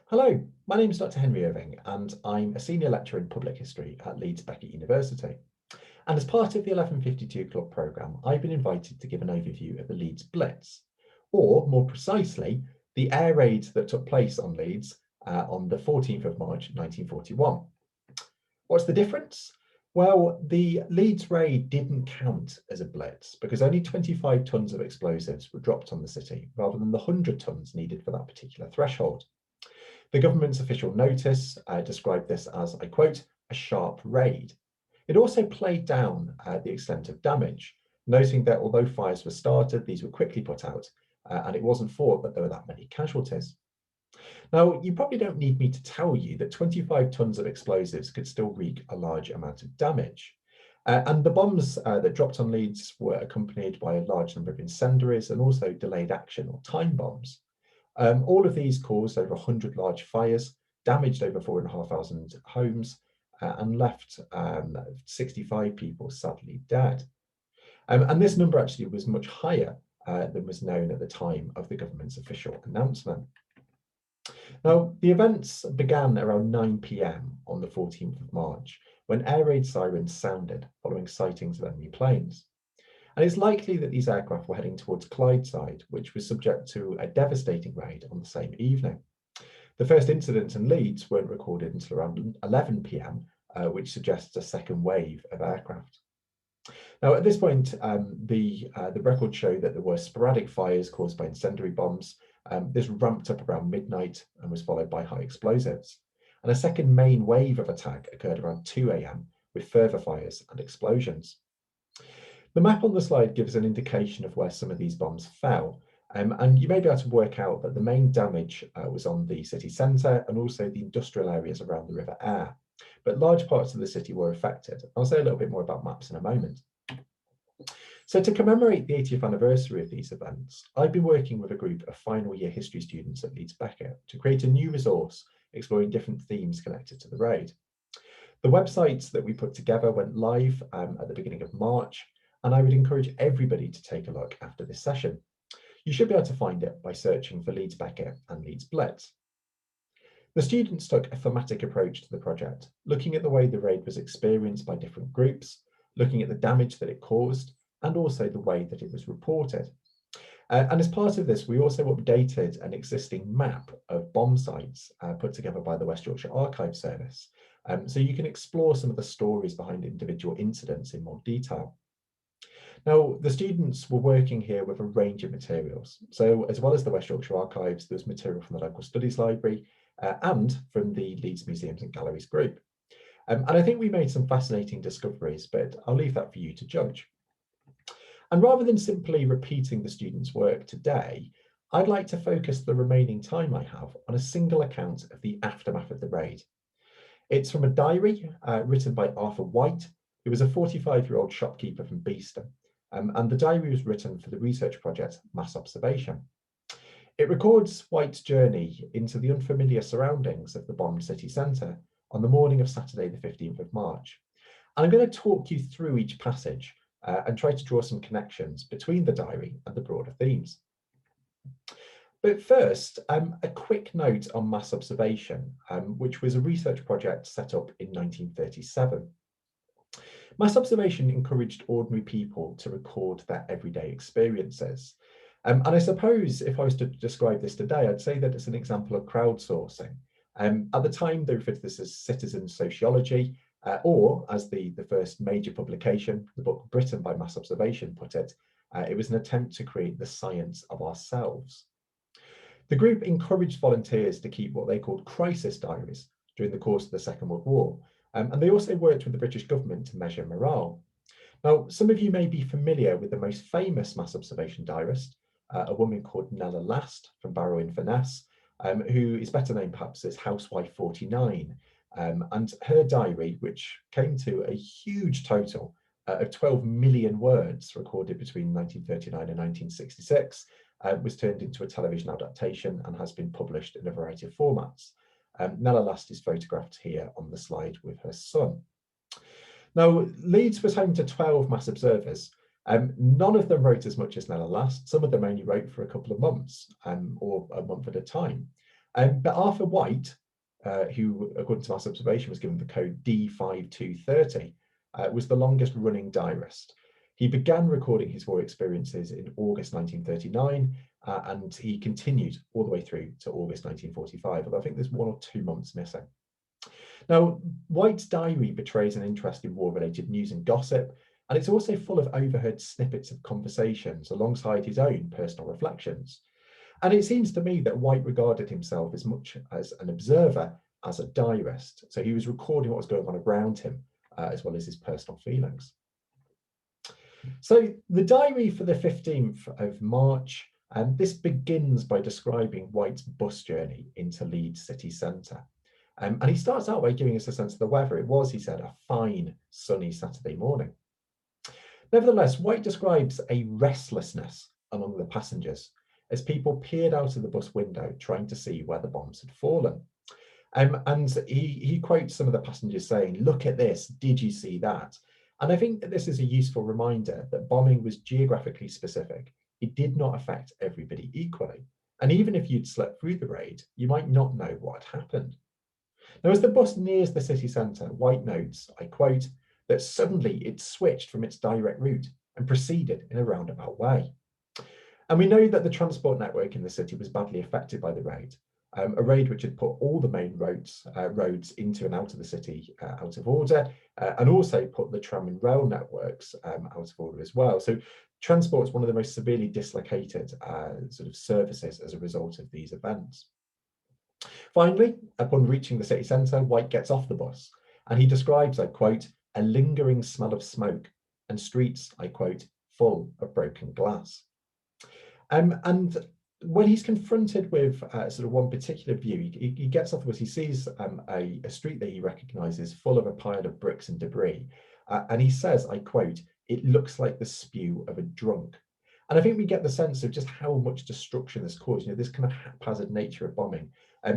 Hello, my name is Dr. Henry Irving, and I'm a senior lecturer in public history at Leeds Beckett University. And as part of the 1152 Club programme, I've been invited to give an overview of the Leeds Blitz, or more precisely, the air raid that took place on Leeds on the 14th of March 1941. What's the difference? Well, the Leeds raid didn't count as a blitz because only 25 tonnes of explosives were dropped on the city rather than the 100 tonnes needed for that particular threshold. The government's official notice described this as, I quote, a sharp raid. It also played down the extent of damage, noting that although fires were started, these were quickly put out, and it wasn't thought that there were that many casualties. Now, you probably don't need me to tell you that 25 tonnes of explosives could still wreak a large amount of damage. And the bombs that dropped on Leeds were accompanied by a large number of incendiaries and also delayed action or time bombs. All of these caused over 100 large fires, damaged over 4,500 homes, and left 65 people sadly dead. And this number actually was much higher than was known at the time of the government's official announcement. Now, the events began around 9 p.m. on the 14th of March, when air raid sirens sounded following sightings of enemy planes. And it's likely that these aircraft were heading towards Clydeside, which was subject to a devastating raid on the same evening. The first incidents in Leeds weren't recorded until around 11 p.m., which suggests a second wave of aircraft. Now, at this point, the records show that there were sporadic fires caused by incendiary bombs. This ramped up around midnight and was followed by high explosives. And a second main wave of attack occurred around 2 a.m. with further fires and explosions. The map on the slide gives an indication of where some of these bombs fell, and you may be able to work out that the main damage was on the city centre and also the industrial areas around the River Aire, but large parts of the city were affected. I'll say a little bit more about maps in a moment. So to commemorate the 80th anniversary of these events, I've been working with a group of final year history students at Leeds Beckett to create a new resource exploring different themes connected to the raid. The websites that we put together went live at the beginning of March, and I would encourage everybody to take a look after this session. You should be able to find it by searching for Leeds Beckett and Leeds Blitz. The students took a thematic approach to the project, looking at the way the raid was experienced by different groups, looking at the damage that it caused, and also the way that it was reported. And as part of this, we also updated an existing map of bomb sites put together by the West Yorkshire Archive Service, so you can explore some of the stories behind individual incidents in more detail. Now, the students were working here with a range of materials. So as well as the West Yorkshire Archives, there was material from the Local Studies Library and from the Leeds Museums and Galleries group. And I think we made some fascinating discoveries, but I'll leave that for you to judge. And rather than simply repeating the students' work today, I'd like to focus the remaining time I have on a single account of the aftermath of the raid. It's from a diary written by Arthur White, who was a 45-year-old shopkeeper from Beeston, and the diary was written for the research project Mass Observation. It records White's journey into the unfamiliar surroundings of the bombed city centre on the morning of Saturday the 15th of March. And I'm going to talk you through each passage and try to draw some connections between the diary and the broader themes. But first, a quick note on Mass Observation, which was a research project set up in 1937. Mass Observation encouraged ordinary people to record their everyday experiences. And I suppose if I was to describe this today, I'd say that it's an example of crowdsourcing. At the time, they referred to this as citizen sociology, or as the first major publication, the book Britain by Mass Observation put it, it was an attempt to create the science of ourselves. The group encouraged volunteers to keep what they called crisis diaries during the course of the Second World War, and they also worked with the British government to measure morale. Now, some of you may be familiar with the most famous Mass Observation diarist, a woman called Nella Last from Barrow-in-Furness, who is better known perhaps as Housewife 49. And her diary, which came to a huge total of 12 million words recorded between 1939 and 1966, was turned into a television adaptation and has been published in a variety of formats. Nella Last is photographed here on the slide with her son. Now, Leeds was home to 12 mass observers. None of them wrote as much as Nella Last. Some of them only wrote for a couple of months or a month at a time. But Arthur White, who, according to mass observation, was given the code D5230, was the longest running diarist. He began recording his war experiences in August 1939, and he continued all the way through to August 1945, although I think there's 1 or 2 months missing. Now, White's diary betrays an interest in war-related news and gossip, and it's also full of overheard snippets of conversations alongside his own personal reflections. And it seems to me that White regarded himself as much as an observer as a diarist. So he was recording what was going on around him, as well as his personal feelings. So the diary for the 15th of March, this begins by describing White's bus journey into Leeds city centre. And he starts out by giving us a sense of the weather. It was, he said, a fine sunny Saturday morning. Nevertheless, White describes a restlessness among the passengers as people peered out of the bus window trying to see where the bombs had fallen. And he quotes some of the passengers saying, "Look at this, did you see that?" And I think that this is a useful reminder that bombing was geographically specific. It did not affect everybody equally. And even if you'd slept through the raid, you might not know what had happened. Now, as the bus nears the city centre, White notes, I quote, that suddenly it switched from its direct route and proceeded in a roundabout way. And we know that the transport network in the city was badly affected by the raid, a raid which had put all the main roads into and out of the city out of order, and also put the tram and rail networks out of order as well. So transport is one of the most severely dislocated sort of services as a result of these events. Finally, upon reaching the city centre, White gets off the bus and he describes, I quote, a lingering smell of smoke and streets, I quote, full of broken glass. And when he's confronted with sort of one particular view, he gets off the bus, he sees a street that he recognises full of a pile of bricks and debris. And he says, I quote, it looks like the spew of a drunk. And I think we get the sense of just how much destruction this caused, this kind of haphazard nature of bombing.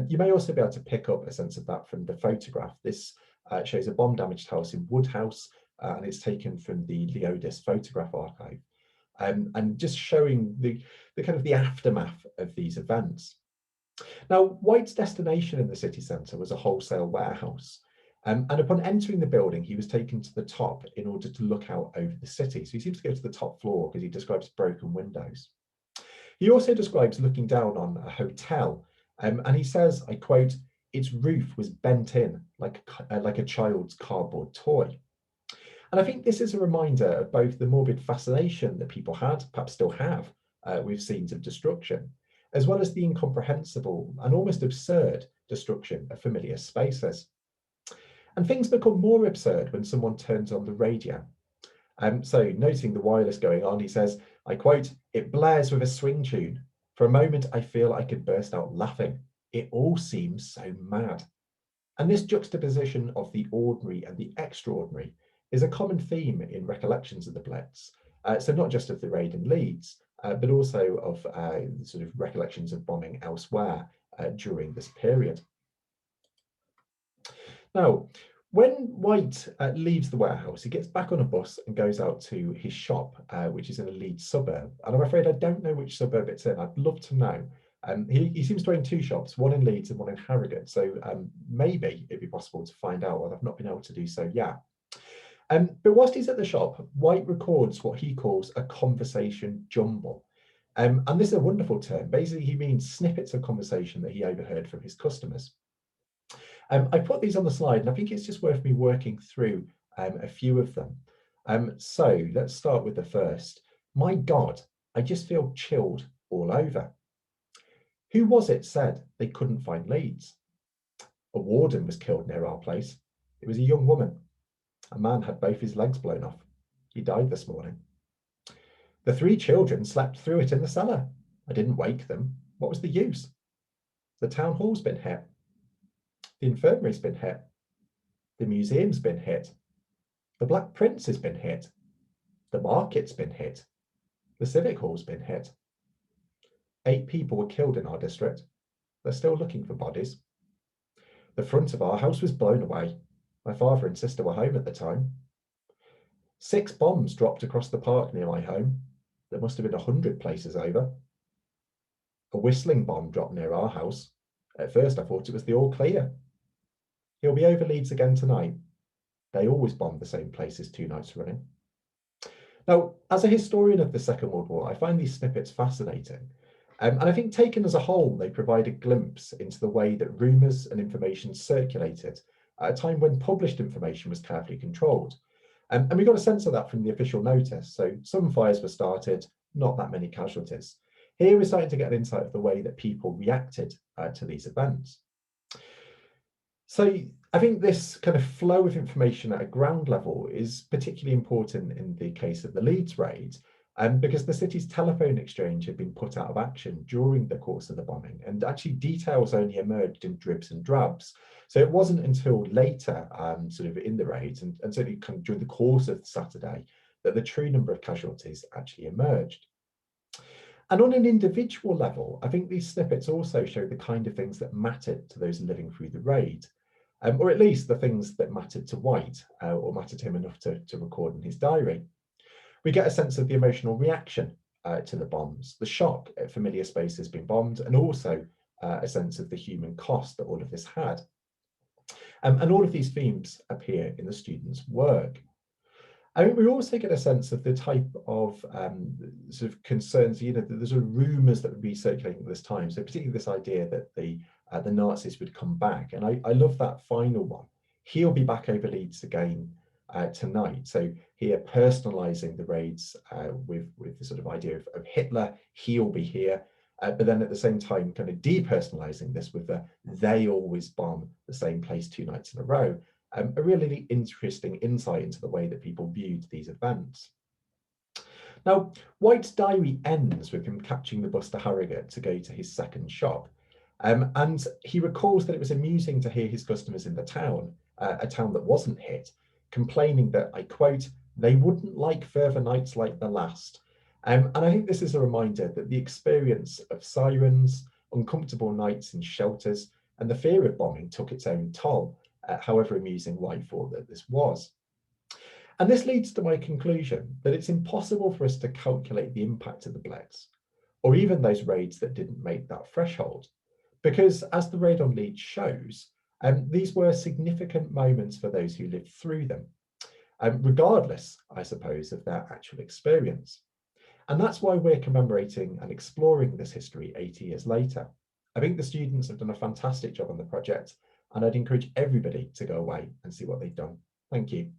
You may also be able to pick up a sense of that from the photograph. This shows a bomb-damaged house in Woodhouse, and it's taken from the Leodis photograph archive. And just showing the kind of the aftermath of these events. Now, White's destination in the city centre was a wholesale warehouse. And upon entering the building, he was taken to the top in order to look out over the city. So he seems to go to the top floor because he describes broken windows. He also describes looking down on a hotel, and he says, I quote, its roof was bent in like a child's cardboard toy. And I think this is a reminder of both the morbid fascination that people had, perhaps still have, with scenes of destruction, as well as the incomprehensible and almost absurd destruction of familiar spaces. And things become more absurd when someone turns on the radio. So noting the wireless going on, he says, I quote, it blares with a swing tune. For a moment, I feel I could burst out laughing. It all seems so mad. And this juxtaposition of the ordinary and the extraordinary is a common theme in recollections of the Blitz. So not just of the raid in Leeds, but also of sort of recollections of bombing elsewhere during this period. Now, when White leaves the warehouse, he gets back on a bus and goes out to his shop, which is in a Leeds suburb. And I'm afraid I don't know which suburb it's in. I'd love to know. He seems to own 2 shops, one in Leeds and one in Harrogate. So maybe it'd be possible to find out, although I've not been able to do so yet. But whilst he's at the shop, White records what he calls a conversation jumble. And this is a wonderful term. Basically, he means snippets of conversation that he overheard from his customers. I put these on the slide, and I think it's just worth me working through a few of them. So let's start with the first. My God, I just feel chilled all over. Who was it said they couldn't find Leeds? A warden was killed near our place. It was a young woman. A man had both his legs blown off. He died this morning. The 3 children slept through it in the cellar. I didn't wake them. What was the use? The town hall's been hit. The infirmary's been hit. The museum's been hit. The Black Prince has been hit. The market's been hit. The civic hall's been hit. 8 people were killed in our district. They're still looking for bodies. The front of our house was blown away. My father and sister were home at the time. 6 bombs dropped across the park near my home. There must have been 100 places over. A whistling bomb dropped near our house. At first I thought it was the all clear. He'll be over Leeds again tonight. They always bomb the same places 2 nights running. Now, as a historian of the Second World War, I find these snippets fascinating. And I think taken as a whole, they provide a glimpse into the way that rumours and information circulated at a time when published information was carefully controlled. And we got a sense of that from the official notice. So some fires were started, not that many casualties. Here we're starting to get an insight of the way that people reacted to these events. So I think this kind of flow of information at a ground level is particularly important in the case of the Leeds raid, because the city's telephone exchange had been put out of action during the course of the bombing, and actually details only emerged in dribs and drabs. So it wasn't until later, sort of in the raids, and certainly kind of during the course of Saturday, that the true number of casualties actually emerged. And on an individual level, I think these snippets also show the kind of things that mattered to those living through the raid. Or at least the things that mattered to White, or mattered to him enough to record in his diary. We get a sense of the emotional reaction to the bombs, the shock at familiar spaces being bombed, and also a sense of the human cost that all of this had. And all of these themes appear in the students' work. I mean, we also get a sense of the type of sort of concerns, there's sort of rumours that would be circulating at this time. So particularly this idea that the Nazis would come back. And I love that final one. He'll be back over Leeds again tonight. So here personalising the raids with the sort of idea of Hitler, he'll be here. But then at the same time, kind of depersonalising this with they always bomb the same place 2 nights in a row. A really interesting insight into the way that people viewed these events. Now, White's diary ends with him catching the bus to Harrogate to go to his second shop. And he recalls that it was amusing to hear his customers in the town, a town that wasn't hit, complaining that, I quote, they wouldn't like further nights like the last. And I think this is a reminder that the experience of sirens, uncomfortable nights in shelters, and the fear of bombing took its own toll, however amusing White thought that this was. And this leads to my conclusion that it's impossible for us to calculate the impact of the Blitz, or even those raids that didn't make that threshold. Because as the raid on Leeds shows, these were significant moments for those who lived through them, regardless, I suppose, of their actual experience. And that's why we're commemorating and exploring this history 80 years later. I think the students have done a fantastic job on the project, and I'd encourage everybody to go away and see what they've done. Thank you.